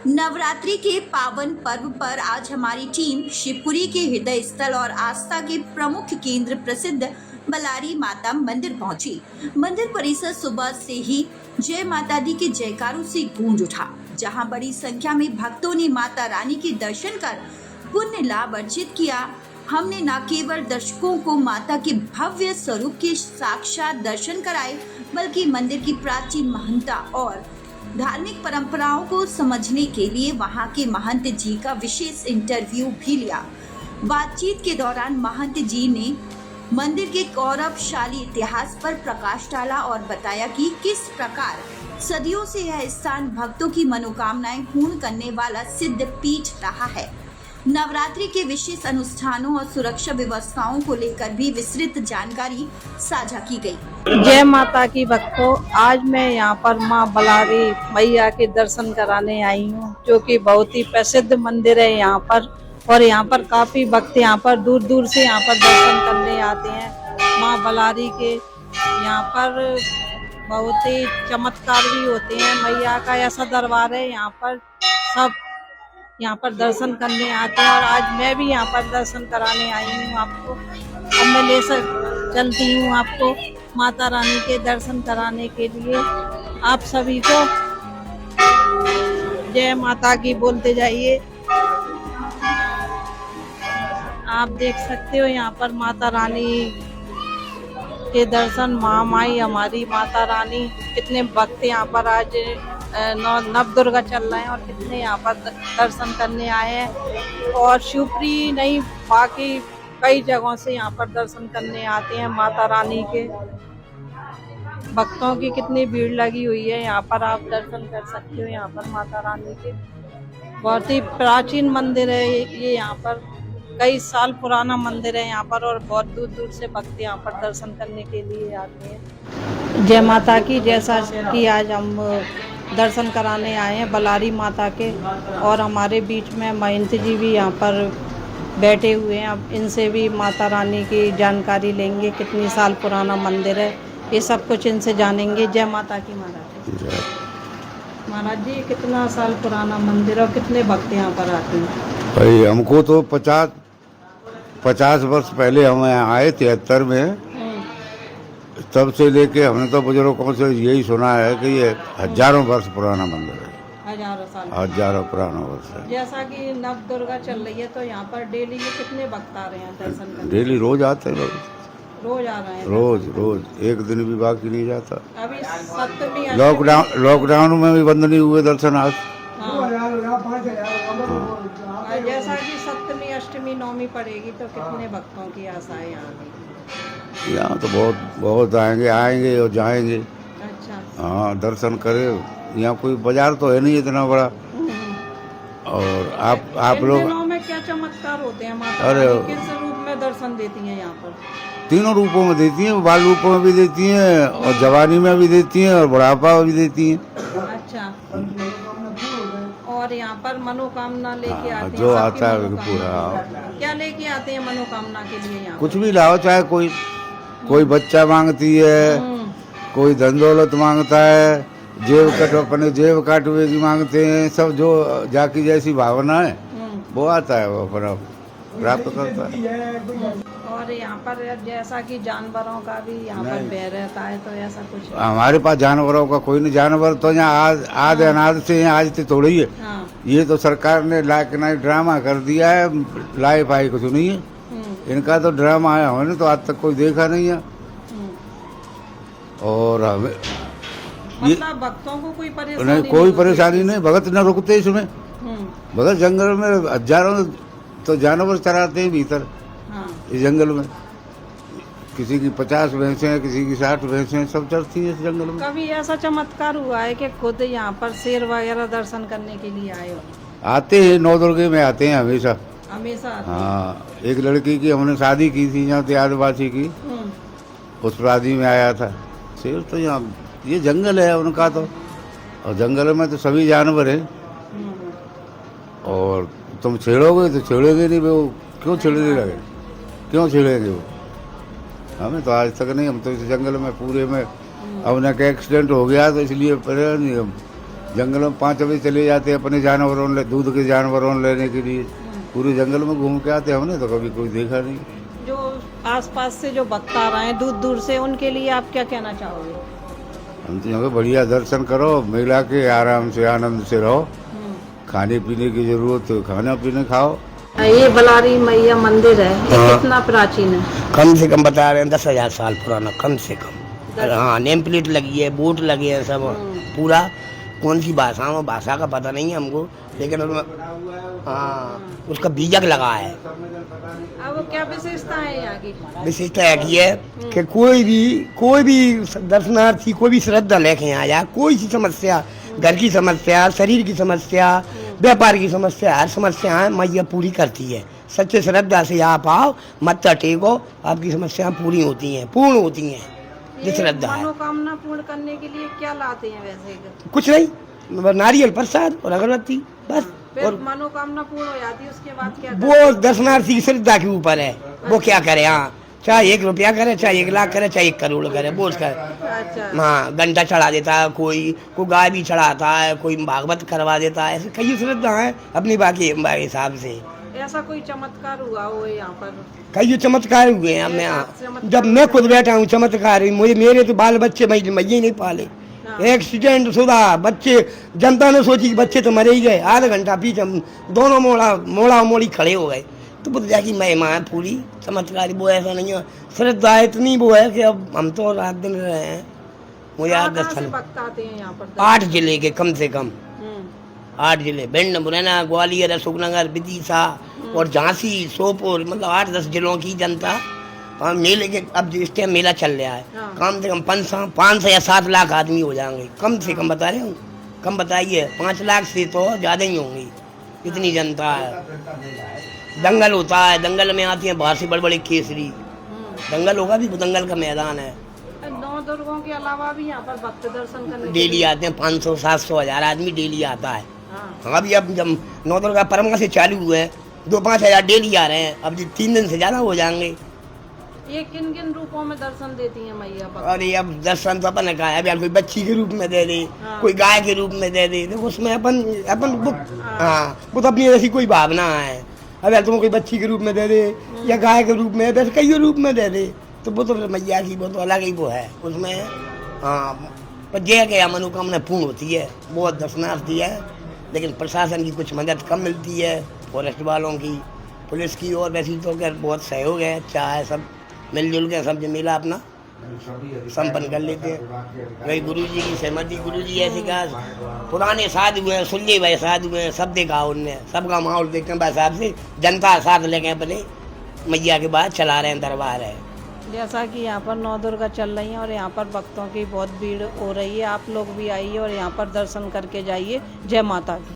नवरात्रि के पावन पर्व पर आज हमारी टीम शिवपुरी के हृदय स्थल और आस्था के प्रमुख केंद्र प्रसिद्ध बलारी माता मंदिर पहुंची। मंदिर परिसर सुबह से ही जय माता दी के जयकारों से गूंज उठा, जहां बड़ी संख्या में भक्तों ने माता रानी के दर्शन कर पुण्य लाभ अर्जित किया। हमने न केवल दर्शकों को माता के भव्य स्वरूप के साक्षात दर्शन कराए, बल्कि मंदिर की प्राचीन महत्ता और धार्मिक परंपराओं को समझने के लिए वहां के महंत जी का विशेष इंटरव्यू भी लिया। बातचीत के दौरान महंत जी ने मंदिर के गौरवशाली इतिहास पर प्रकाश डाला और बताया कि किस प्रकार सदियों से यह स्थान भक्तों की मनोकामनाएं पूर्ण करने वाला सिद्ध पीठ रहा है। नवरात्रि के विशेष अनुष्ठानों और सुरक्षा व्यवस्थाओं को लेकर भी विस्तृत जानकारी साझा की गई। जय माता की भक्तों, आज मैं यहाँ पर माँ बलारी मैया के दर्शन कराने आई हूँ, जो कि बहुत ही प्रसिद्ध मंदिर है यहाँ पर। और यहाँ पर काफी भक्त यहाँ पर दूर दूर से यहाँ पर दर्शन करने आते हैं माँ बलारी के। यहाँ पर बहुत ही चमत्कार भी होते हैं। मैया का ऐसा दरबार है, यहाँ पर सब यहाँ पर दर्शन करने आते हैं। और आज मैं भी यहाँ पर दर्शन कराने आई हूँ आपको। अब मैं ले चलती हूँ आपको माता रानी के दर्शन कराने के लिए। आप सभी को जय माता की बोलते जाइए। आप देख सकते हो यहाँ पर माता रानी के दर्शन, महामाई हमारी माता रानी। कितने भक्त यहाँ पर आज नव दुर्गा चल रहे हैं और कितने यहाँ पर दर्शन करने आए हैं। और शिवपुरी नहीं, बाकी कई जगहों से यहाँ पर दर्शन करने आते हैं माता रानी के। भक्तों की कितनी भीड़ लगी हुई है यहाँ पर, आप दर्शन कर सकते हो यहाँ पर माता रानी के। बहुत ही प्राचीन मंदिर है ये, यहाँ पर कई साल पुराना मंदिर है यहाँ पर। और बहुत दूर दूर से भक्त यहाँ पर दर्शन करने के लिए आते हैं। जय माता की। जैसा कि आज हम दर्शन कराने आए हैं बलारी माता के, और हमारे बीच में महंत जी भी यहाँ पर बैठे हुए हैं। अब इनसे भी माता रानी की जानकारी लेंगे, कितनी साल पुराना मंदिर है, ये सब कुछ इनसे जानेंगे। जय माता की महाराज। महाराज जी, कितना साल पुराना मंदिर और कितने भक्त यहाँ पर आते हैं? भाई हमको तो 50 वर्ष पहले हम यहाँ आए 73 में। तब से लेके हमने तो बुजुर्गों से यही सुना है कि ये हजारों वर्ष पुराना मंदिर है। हजारों पुराना वर्ष है। जैसा कि नव दुर्गा चल रही है, तो यहाँ पर डेली के कितने भक्त आ रहे हैं दर्शन करने? डेली रोज आते हैं लोग, रोज आ रहे हैं। रोज एक दिन भी बाकी नहीं जाता। अभी सप्तमी लॉकडाउन में भी बंद नहीं हुए दर्शन आज। जैसा कि सप्तमी अष्टमी नवमी पड़ेगी, तो कितने भक्तों की आशा है यहाँ की? यहाँ तो बहुत आएंगे और जाएंगे। अच्छा। हाँ, दर्शन करे। यहाँ कोई बाजार तो है नहीं इतना बड़ा। और आप लोग दिनों में क्या चमत्कार होते हैं माता? अरे, किस रूप में दर्शन देती हैं यहाँ पर? तीनों रूपों में देती हैं। बाल रूपों में भी देती हैं, और जवानी में भी देती हैं, और बुढ़ापा में भी देती हैं। अच्छा। और यहाँ पर मनोकामना लेके आते हैं? जो आता है पूरा। क्या लेके आते हैं मनोकामना के लिए यहाँ? कुछ भी लाओ, चाहे कोई बच्चा मांगती है, कोई धन दौलत मांगता है, अपने जेब काटवे की मांगते हैं। सब जो जाकी जैसी भावना है वो आता है, वो अपना प्राप्त करता है। और यहाँ पर जैसा कि जानवरों का भी यहाँ पर भय रहता है, तो ऐसा कुछ? हमारे पास जानवरों का कोई नहीं। जानवर तो यहाँ आधे अनाज से आज से थोड़ी है। हाँ। ये तो सरकार ने लाइक ड्रामा कर दिया है। लाइफ आई कुछ नहीं है, इनका तो ड्रामा है। हमने तो आज तक कोई देखा नहीं है। और हमें मतलब भक्तों को कोई परेशानी नहीं, कोई परेशानी नहीं। भगत न रुकते इसमें। भगत जंगल में हजारों तो जानवर चराते हैं भीतर। हाँ। इस जंगल में किसी की 50 भैंसें हैं, किसी की 60 भैंसें हैं, सब चरती हैं इस जंगल में। कभी ऐसा चमत्कार हुआ है कि खुद यहाँ पर शेर वगैरह दर्शन करने के लिए आए हो? आते हैं, नौ दुर्गे में आते हैं हमेशा। हमेशा आते हैं? हाँ, एक लड़की की हमने शादी की थी यहाँ से, आदिवासी की। उस शादी में आया था शेर। तो यहाँ ये जंगल है उनका तो, और जंगल में तो सभी जानवर हैं। और तुम छेड़ोगे तो छेड़ेंगे नहीं, वो क्यों छेड़ने लगे? क्यों छेड़ेंगे वो? हमें तो आज तक नहीं। हम तो इस जंगल में पूरे में, अब न का एक्सीडेंट हो गया तो इसलिए परे नहीं हम जंगल में 5 बजे चले जाते हैं अपने जानवरों दूध के जानवरों लेने के लिए, पूरे जंगल में घूम के आते हैं। हमने तो कभी कोई देखा नहीं। जो आसपास से जो भक्त आ रहे हैं दूर दूर से, उनके लिए आप क्या कहना चाहोगे? हम तो यहाँ पे बढ़िया दर्शन करो, मेला के आराम से आनंद से रहो। खाने पीने की जरूरत हो खाना पीने खाओ। ये बलारी मैया मंदिर है, ये कितना प्राचीन है? कम से कम बता रहे हैं 10,000 साल पुराना, कम से कम। हाँ, नेम प्लेट लगी है, बोर्ड लगे हैं सब। पूरा कौन सी भाषा में, भाषा का पता नहीं है हमको, लेकिन उसमें हाँ उसका बीजक लगा है। अब क्या विशेषता है यहाँ की? विशेषता है कि कोई भी दर्शनार्थी कोई भी श्रद्धा लेके आ जाए, कोई सी समस्या, घर की समस्या, शरीर की समस्या, व्यापार की समस्या, हर समस्या मैया पूरी करती है। सच्चे श्रद्धा से आप आओ, मत्था टेको, आपकी समस्याएं पूरी होती हैं, पूर्ण होती हैं। जो श्रद्धा है, मनोकामना पूर्ण करने के लिए क्या लाते हैं वैसे? कुछ नहीं, नारियल प्रसाद और अगरबत्ती बस। और मनोकामना पूर्ण हो जाती है, उसके बाद क्या? वो दर्शनार्थी की श्रद्धा के ऊपर है, वो क्या करे। हाँ, चाहे 1 रुपया करे, चाहे 1 लाख करे, चाहे 1 करोड़ करे, बोझ कर। अच्छा। हाँ, घंटा चढ़ा देता है कोई गाय भी चढ़ाता है, कोई भागवत करवा देता है, ऐसे कई श्रद्धा है अपनी बाकी हिसाब से। ऐसा कोई चमत्कार हुआ हो यहाँ पर? कई चमत्कार हुए हैं। मैं जब मैं खुद बैठा हूँ चमत्कार, मेरे तो बाल बच्चे मैं ही नहीं पाले। एक्सीडेंट शुदा बच्चे, जनता ने सोची कि बच्चे तो मरे ही गए, आधा घंटा पीछे दोनों मोड़ा मोड़ी खड़े हो गए। तो बुद्ध की महिमा है पूरी, चमत्कारी। वो ऐसा नहीं है, श्रद्धा इतनी वो है कि अब हम तो रात दिन रहे हैं। मुझे 8 जिले के कम से कम 8 जिले, भिंड, मुरैना, ग्वालियर, अशोकनगर, विदिशा और झांसी, सोपोर, मतलब 8-10 जिलों की जनता। और मेले के अब जिस टाइम मेला चल रहा है, कम से कम 5 या 7 लाख आदमी हो जाएंगे, कम से कम बता रहे हूँ। कम बताइए, 5 लाख से तो ज़्यादा ही होंगी, इतनी जनता है। दंगल होता है, दंगल में आती है बाहर से बड़े बड़े केसरी, दंगल होगा भी, दंगल का मैदान है। 9 दुर्गों के अलावा भी यहाँ पर भक्त दर्शन करने डेली आते हैं 500, 700, 1000 आदमी डेली आता है। हाँ, अभी अब जब 9 दुर्गा परमा से चालू हुए हैं, 2-5 हजार डेली आ रहे हैं। अब 3 दिन से ज्यादा हो जाएंगे। ये किन किन रूपों में दर्शन देती है मैया? अरे अब दर्शन तो अपन ने कहा है, कोई बच्ची के रूप में दे दे, कोई गाय के रूप में दे दे, देखो उसमें अपन वो तो अपनी ऐसी कोई भावना है। अब तुम कोई बच्ची के रूप में दे दे या गाय के रूप में, वैसे कई रूप में दे दे, तो वो तो मैया की वो तो अलग ही वो है उसमें। हाँ, पर जय के मनोकामना पूर्ण होती है, बहुत दर्शनार्थी है। लेकिन प्रशासन की कुछ मदद कम मिलती है, फॉरेस्ट वालों की, पुलिस की, और वैसे तो क्या बहुत सहयोग है, अच्छा है, सब मिलजुल के सब मेला अपना संपन्न कर लेते हैं। वही गुरु जी की सहमति, गुरु जी ऐसे का पुराने साधु हैं, सुलझे भाई साधु हैं, सब देखा उनने, सबका माहौल देखते हैं भाई साहब से, जनता साथ लेके अपने मैया के बाद चला रहे हैं दरबार है। जैसा कि यहाँ पर 9 दुर्गा चल रही हैं और यहाँ पर भक्तों की बहुत भीड़ हो रही है, आप लोग भी आइए और यहाँ पर दर्शन करके जाइए। जय माता की।